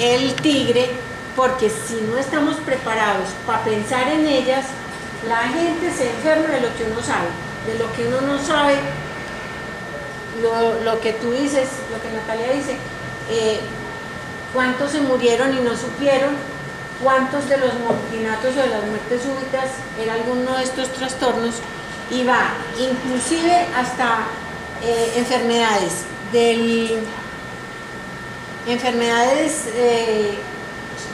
el tigre, porque si no estamos preparados para pensar en ellas, la gente se enferma de lo que uno sabe, de lo que uno no sabe, lo que tú dices, lo que Natalia dice, cuántos se murieron y no supieron, cuántos de los mortinatos o de las muertes súbitas era alguno de estos trastornos, y va inclusive hasta enfermedades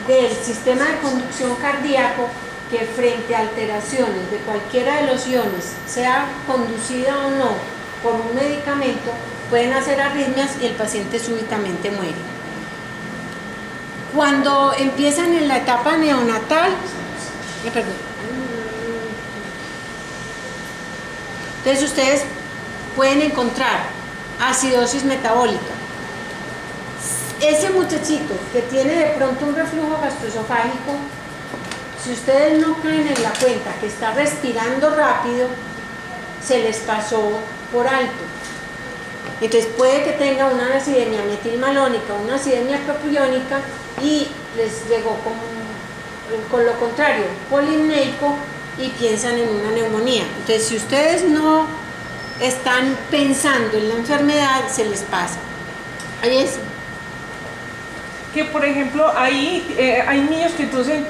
del sistema de conducción cardíaco, que frente a alteraciones de cualquiera de los iones, sea conducida o no por un medicamento, pueden hacer arritmias y el paciente súbitamente muere. Cuando empiezan en la etapa neonatal, entonces ustedes pueden encontrar acidosis metabólica. Ese muchachito que tiene de pronto un reflujo gastroesofágico, si ustedes no caen en la cuenta que está respirando rápido, se les pasó por alto. Entonces puede que tenga una acidemia metilmalónica, una acidemia propiónica, y les llegó con lo contrario, polimneico, y piensan en una neumonía. Entonces, si ustedes no están pensando en la enfermedad, se les pasa. Ahí es. Que por ejemplo hay niños que entonces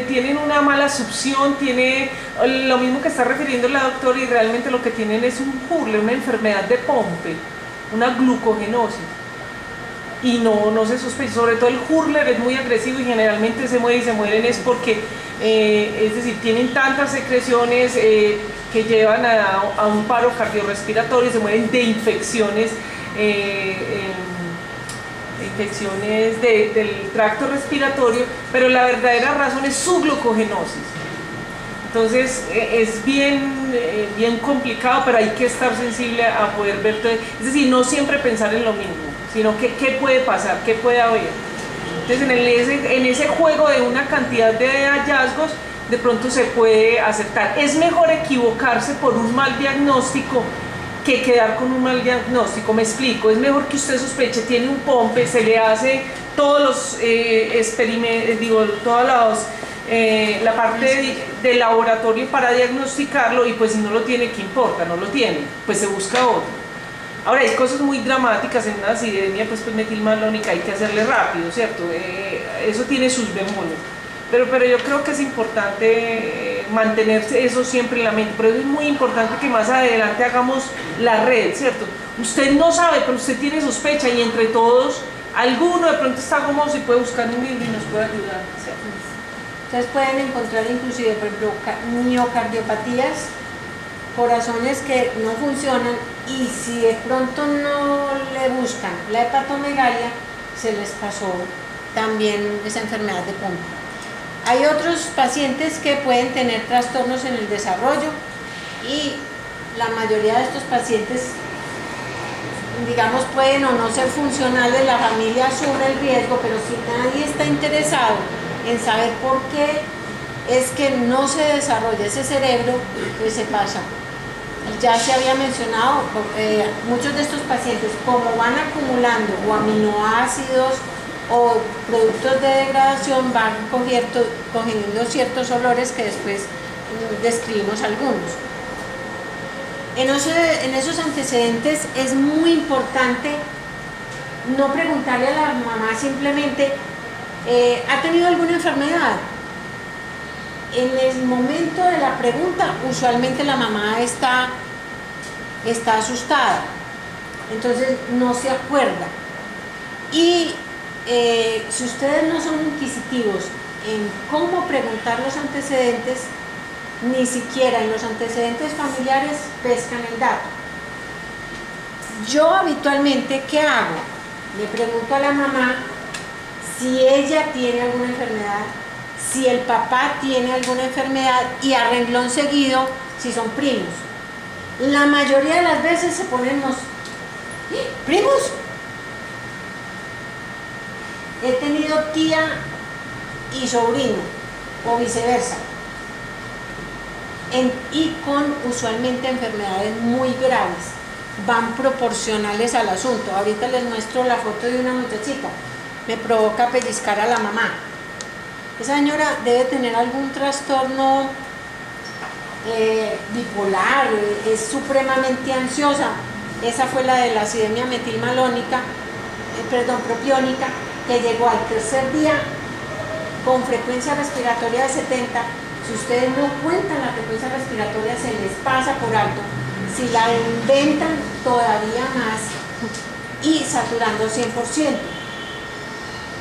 tienen una mala succión, tiene lo mismo que está refiriendo la doctora, y realmente lo que tienen es un Hurler, una enfermedad de Pompe, una glucogenosis, y no se sospecha. Sobre todo el Hurler es muy agresivo y generalmente se mueren es porque es decir, tienen tantas secreciones que llevan a un paro cardiorrespiratorio, y se mueren de infecciones del tracto respiratorio, pero la verdadera razón es su glucogenosis. Entonces es bien complicado, pero hay que estar sensible a poder ver todo. Es decir, no siempre pensar en lo mismo, sino qué puede pasar, qué puede haber. Entonces en ese juego de una cantidad de hallazgos, de pronto se puede acertar. Es mejor equivocarse por un mal diagnóstico que quedar con un mal diagnóstico. Me explico, es mejor que usted sospeche, tiene un Pompe, se le hace todos los experimentos, la parte de laboratorio para diagnosticarlo, y pues si no lo tiene, ¿qué importa? No lo tiene, pues se busca otro. Ahora, hay cosas muy dramáticas en una acidemia, pues metilmalónica, hay que hacerle rápido, ¿cierto? Eso tiene sus bemoles. Pero yo creo que es importante mantenerse eso siempre en la mente. Por eso es muy importante que más adelante hagamos la red, ¿cierto? Usted no sabe, pero usted tiene sospecha, y entre todos, alguno de pronto está gomoso y puede buscar un libro y nos puede ayudar, ¿cierto? Ustedes pueden encontrar inclusive, por ejemplo, miocardiopatías, corazones que no funcionan, y si de pronto no le buscan la hepatomegalia, se les pasó también esa enfermedad de Pompe. Hay otros pacientes que pueden tener trastornos en el desarrollo, y la mayoría de estos pacientes, digamos, pueden o no ser funcionales, la familia asume el riesgo, pero si nadie está interesado en saber por qué es que no se desarrolla ese cerebro, pues se pasa. Ya se había mencionado, muchos de estos pacientes, como van acumulando o aminoácidos o productos de degradación, van cogiendo ciertos olores que después describimos algunos. En esos antecedentes es muy importante no preguntarle a la mamá simplemente, ¿ha tenido alguna enfermedad? En el momento de la pregunta, usualmente la mamá está asustada, entonces no se acuerda. Y si ustedes no son inquisitivos en cómo preguntar los antecedentes, ni siquiera en los antecedentes familiares pescan el dato. Yo habitualmente, ¿qué hago? Le pregunto a la mamá si ella tiene alguna enfermedad, si el papá tiene alguna enfermedad, y a renglón seguido si son primos. La mayoría de las veces se ponen los primos. He tenido tía y sobrino, o viceversa, y con usualmente enfermedades muy graves, van proporcionales al asunto. Ahorita les muestro la foto de una muchachita me provoca pellizcar a la mamá. Esa señora debe tener algún trastorno bipolar, es supremamente ansiosa. Esa fue la de la acidemia metilmalónica, propiónica, que llegó al tercer día con frecuencia respiratoria de 70. Si ustedes no cuentan la frecuencia respiratoria, se les pasa por alto. Si la inventan, todavía más. Y saturando 100%,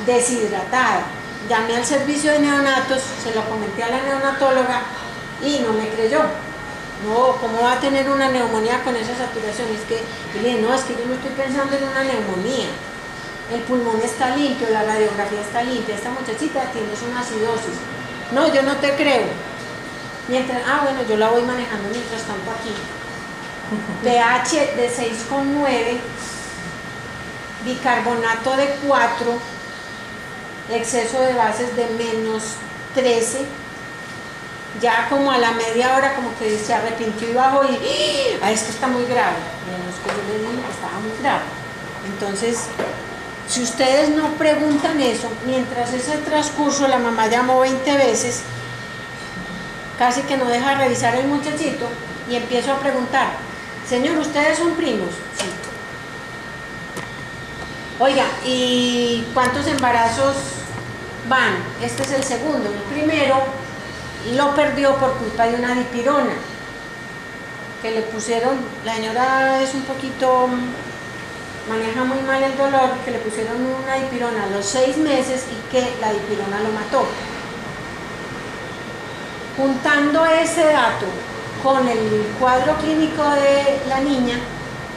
deshidratada. Llamé al servicio de neonatos, se lo comenté a la neonatóloga y no me creyó. No, ¿cómo va a tener una neumonía con esa saturación? Es que, y le dije, no, es que yo no estoy pensando en una neumonía. El pulmón está limpio, la radiografía está limpia, esta muchachita tiene una acidosis. No, yo no te creo. Mientras, bueno, yo la voy manejando mientras tanto aquí. pH de 6,9, bicarbonato de 4, exceso de bases de -13. Ya como a la media hora como que se arrepintió y bajó y es que está muy grave. Menos que yo le dije que estaba muy grave. Entonces, si ustedes no preguntan eso, mientras ese transcurso la mamá llamó 20 veces, casi que no deja revisar el muchachito y empiezo a preguntar, señor, ¿ustedes son primos? Sí. Oiga, ¿y cuántos embarazos van? Este es el segundo. El primero lo perdió por culpa de una dipirona que le pusieron, la señora es un poquito, maneja muy mal el dolor, que le pusieron una dipirona a los 6 meses y que la dipirona lo mató. Juntando ese dato con el cuadro clínico de la niña,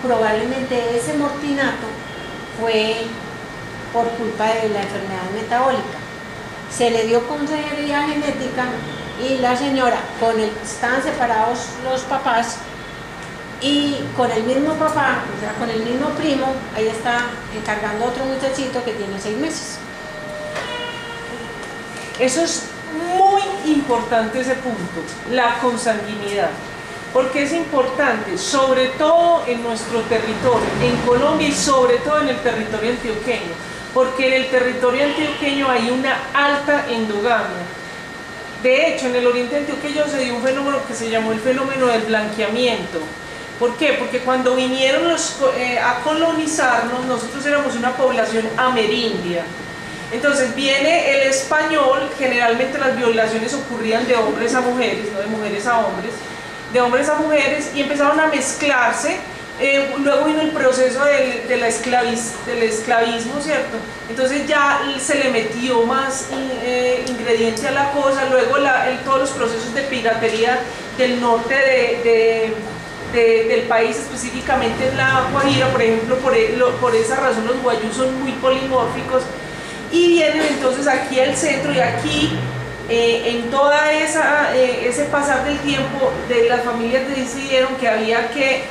probablemente ese mortinato fue por culpa de la enfermedad metabólica. Se le dio consejería genética y la señora, estaban separados los papás y con el mismo papá, o sea, con el mismo primo, ahí está encargando a otro muchachito que tiene 6 meses. Eso es muy importante, ese punto, la consanguinidad. Porque es importante, sobre todo en nuestro territorio, en Colombia y sobre todo en el territorio antioqueño, porque en el territorio antioqueño hay una alta endogamia. De hecho, en el oriente antioqueño se dio un fenómeno que se llamó el fenómeno del blanqueamiento. ¿Por qué? Porque cuando vinieron a colonizarnos, nosotros éramos una población amerindia. Entonces viene el español, generalmente las violaciones ocurrían de hombres a mujeres, no de mujeres a hombres, de hombres a mujeres, y empezaron a mezclarse. Luego vino el proceso del esclavismo, ¿cierto? Entonces ya se le metió más ingrediente a la cosa. Luego todos los procesos de piratería del norte del país, específicamente en la Guajira, por ejemplo, por esa razón los guayús son muy polimórficos y vienen entonces aquí al centro, y aquí en toda ese pasar del tiempo las familias decidieron que había que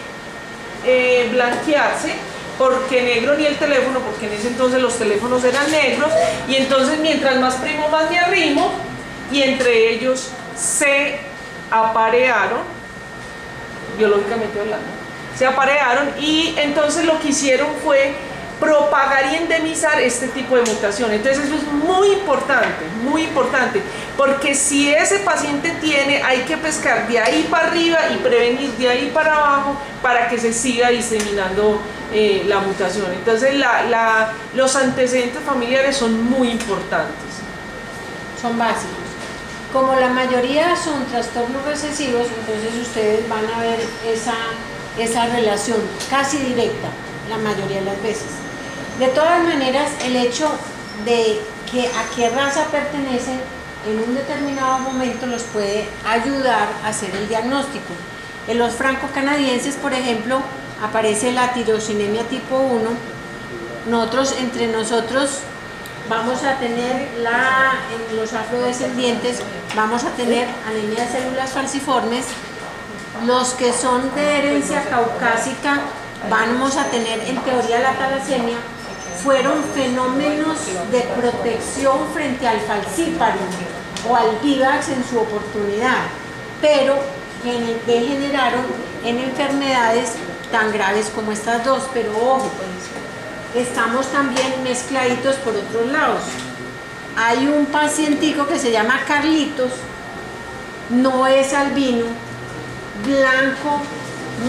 blanquearse, porque negro ni el teléfono, porque en ese entonces los teléfonos eran negros, y entonces mientras más primo más me arrimo, y entre ellos se aparearon, biológicamente hablando, se aparearon, y entonces lo que hicieron fue propagar y endemizar este tipo de mutación. Entonces eso es muy importante, porque si ese paciente tiene, hay que pescar de ahí para arriba y prevenir de ahí para abajo para que se siga diseminando la mutación. Entonces los antecedentes familiares son muy importantes. Son básicos. Como la mayoría son trastornos recesivos, entonces ustedes van a ver esa relación casi directa la mayoría de las veces. De todas maneras, el hecho de que a qué raza pertenecen en un determinado momento los puede ayudar a hacer el diagnóstico. En los franco-canadienses, por ejemplo, aparece la tirosinemia tipo 1. Entre nosotros vamos a tener en los afrodescendientes vamos a tener anemia de células falciformes. Los que son de herencia caucásica vamos a tener en teoría la talasemia. Fueron fenómenos de protección frente al falciparum o al vivax en su oportunidad, pero degeneraron en enfermedades tan graves como estas dos. Pero ojo, pues, estamos también mezcladitos por otros lados. Hay un pacientico que se llama Carlitos, no es albino, blanco,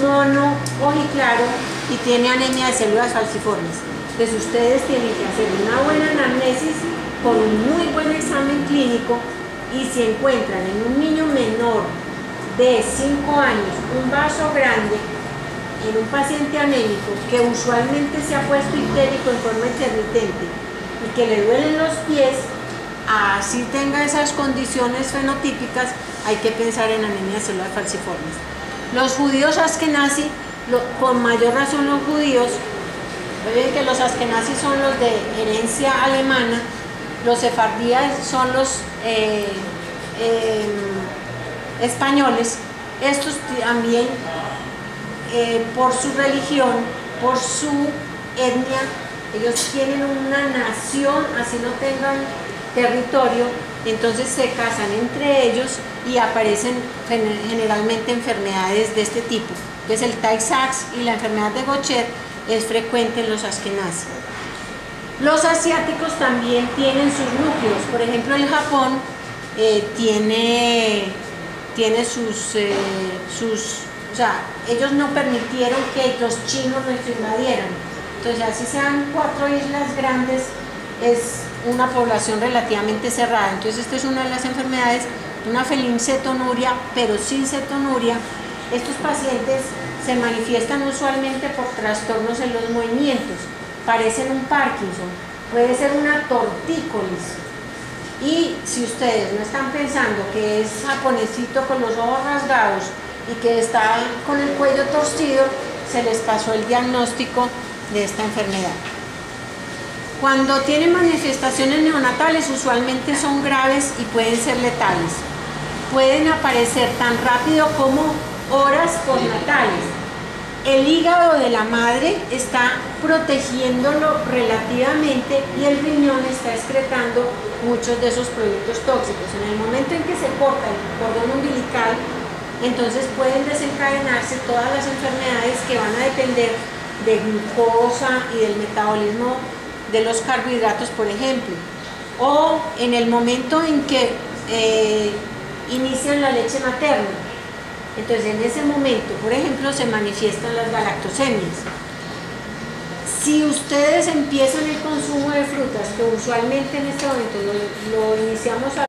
mono, ojiclaro y tiene anemia de células falciformes. Entonces ustedes tienen que hacer una buena anamnesis con un muy buen examen clínico, y si encuentran en un niño menor de 5 años un vaso grande en un paciente anémico que usualmente se ha puesto histérico en forma intermitente y que le duelen los pies, así tenga esas condiciones fenotípicas, hay que pensar en anemia de células falciformes. Los judíos Askenazi, con mayor razón los judíos, ven que los Askenazi son los de herencia alemana, los sefardíes son los españoles. Estos también, por su religión, por su etnia, ellos tienen una nación, así no tengan territorio, entonces se casan entre ellos y aparecen generalmente enfermedades de este tipo. Entonces el Tay-Sachs y la enfermedad de Gaucher es frecuente en los Askenazi. Los asiáticos también tienen sus núcleos, por ejemplo el Japón tiene sus, o sea, ellos no permitieron que los chinos nos invadieran, entonces así sean 4 islas grandes, es una población relativamente cerrada. Entonces esta es una de las enfermedades, una felincetonuria, pero sin cetonuria. Estos pacientes se manifiestan usualmente por trastornos en los movimientos, parecen un Parkinson, puede ser una tortícolis. Y si ustedes no están pensando que es japonesito con los ojos rasgados y que está con el cuello torcido, se les pasó el diagnóstico de esta enfermedad. Cuando tienen manifestaciones neonatales, usualmente son graves y pueden ser letales. Pueden aparecer tan rápido como horas postnatales. El hígado de la madre está protegiéndolo relativamente y el riñón está excretando muchos de esos productos tóxicos. En el momento en que se corta el cordón umbilical, entonces pueden desencadenarse todas las enfermedades que van a depender de glucosa y del metabolismo de los carbohidratos, por ejemplo, o en el momento en que inician la leche materna. Entonces en ese momento, por ejemplo, se manifiestan las galactosemias. Si ustedes empiezan el consumo de frutas, que usualmente en este momento lo iniciamos a